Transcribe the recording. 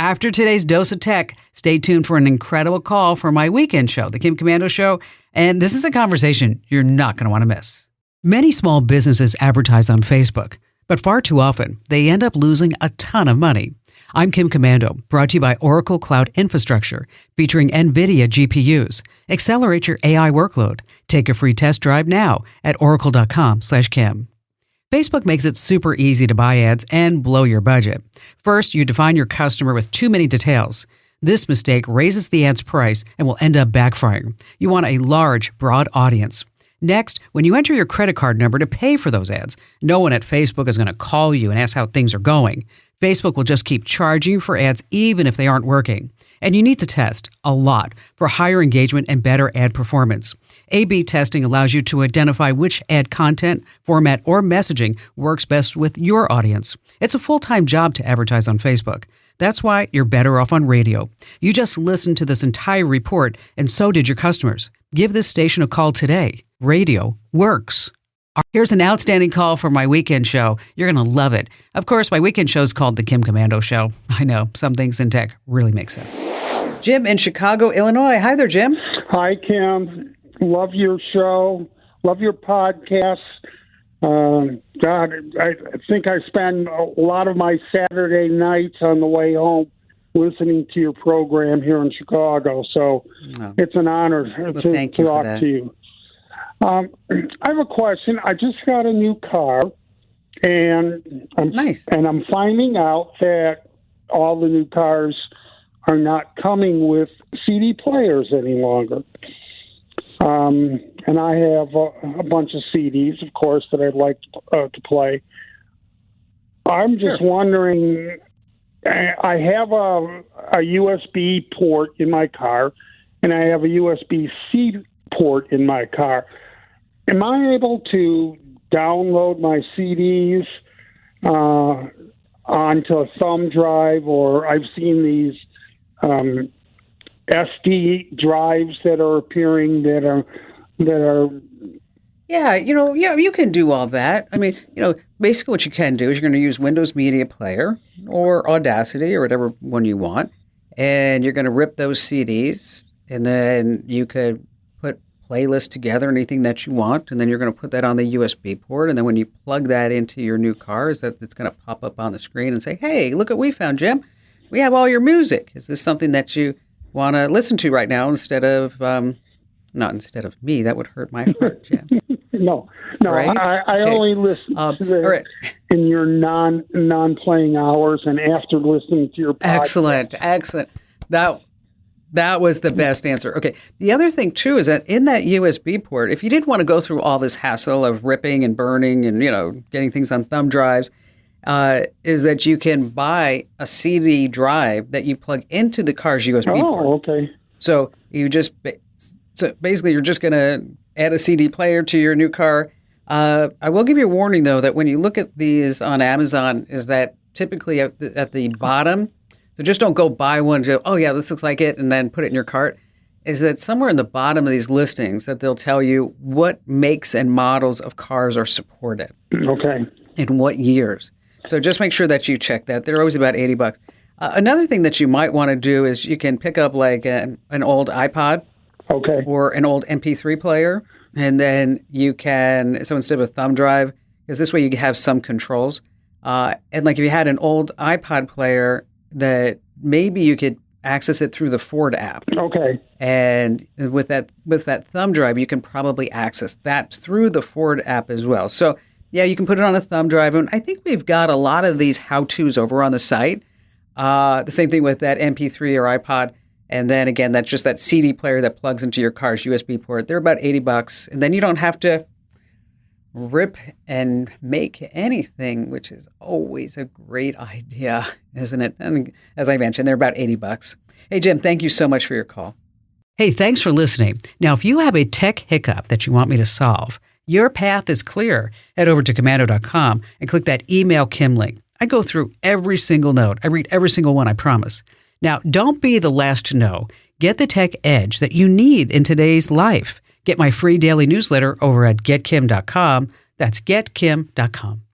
After today's dose of tech, stay tuned for an incredible call for my weekend show, The Kim Komando Show. And this is a conversation you're not going to want to miss. Many small businesses advertise on Facebook, but far too often they end up losing a ton of money. I'm Kim Komando, brought to you by Oracle Cloud Infrastructure, featuring NVIDIA GPUs. Accelerate your AI workload. Take a free test drive now at oracle.com/Kim. Facebook makes it super easy to buy ads and blow your budget. First, you define your customer with too many details. This mistake raises the ad's price and will end up backfiring. You want a large, broad audience. Next, when you enter your credit card number to pay for those ads, no one at Facebook is going to call you and ask how things are going. Facebook will just keep charging you for ads even if they aren't working. And you need to test a lot for higher engagement and better ad performance. A/B testing allows you to identify which ad content, format, or messaging works best with your audience. It's a full-time job to advertise on Facebook. That's why you're better off on radio. You just listened to this entire report, and so did your customers. Give this station a call today. Radio works. Here's an outstanding call for my weekend show. You're going to love it. Of course, my weekend show is called The Kim Komando Show. I know, some things in tech really make sense. Jim in Chicago, Illinois. Hi there, Jim. Hi, Kim. Love your show. Love your podcast. God, I think I spend a lot of my Saturday nights on the way home listening to your program here in Chicago. So it's an honor to talk to you. I have a question. I just got a new car, and I'm finding out that all the new cars are not coming with CD players any longer. And I have a bunch of CDs, of course, that I'd like to play. I'm just wondering, I have a USB port in my car, and I have a USB-C port in my car. Am I able to download my CDs onto a thumb drive, or I've seen these SD drives that are appearing that are you can do all that. I mean, basically what you can do is you're going to use Windows Media Player or Audacity or whatever one you want, and you're going to rip those CDs, and then you could put playlists together, anything that you want, and then you're going to put that on the USB port, and then when you plug that into your new car, it's going to pop up on the screen and say, hey, look what we found, Jim. We have all your music. Is this something that you want to listen to right now not instead of me? That would hurt my heart, Jim. No, right? I only listen to in your non-playing hours and after listening to your podcast. Excellent. That was the best answer. Okay. The other thing, too, is that in that USB port, if you didn't want to go through all this hassle of ripping and burning and, getting things on thumb drives, is that you can buy a CD drive that you plug into the car's USB port. Oh, okay. So basically you're just going to add a CD player to your new car. I will give you a warning, though, that when you look at these on Amazon, is that typically at the bottom, so just don't go buy one and go, oh, yeah, this looks like it, and then put it in your cart, is that somewhere in the bottom of these listings that they'll tell you what makes and models of cars are supported. Okay. And what years. So just make sure that you check that. They're always about $80. Another thing that you might want to do is you can pick up like an old iPod. Okay. Or an old MP3 player, and then you can, so instead of a thumb drive, because this way you have some controls, and like if you had an old iPod player, that maybe you could access it through the Ford app. Okay. And with that thumb drive, you can probably access that through the Ford app as well. So yeah, you can put it on a thumb drive, and I think we've got a lot of these how-tos over on the site. The same thing with that MP3 or iPod. And then again, that's just that CD player that plugs into your car's USB port. They're about $80. And then you don't have to rip and make anything, which is always a great idea, isn't it? And as I mentioned, they're about $80. Hey, Jim, thank you so much for your call. Hey, thanks for listening. Now, if you have a tech hiccup that you want me to solve, your path is clear. Head over to komando.com and click that Email Kim link. I go through every single note. I read every single one, I promise. Now, don't be the last to know. Get the tech edge that you need in today's life. Get my free daily newsletter over at getkim.com. That's getkim.com.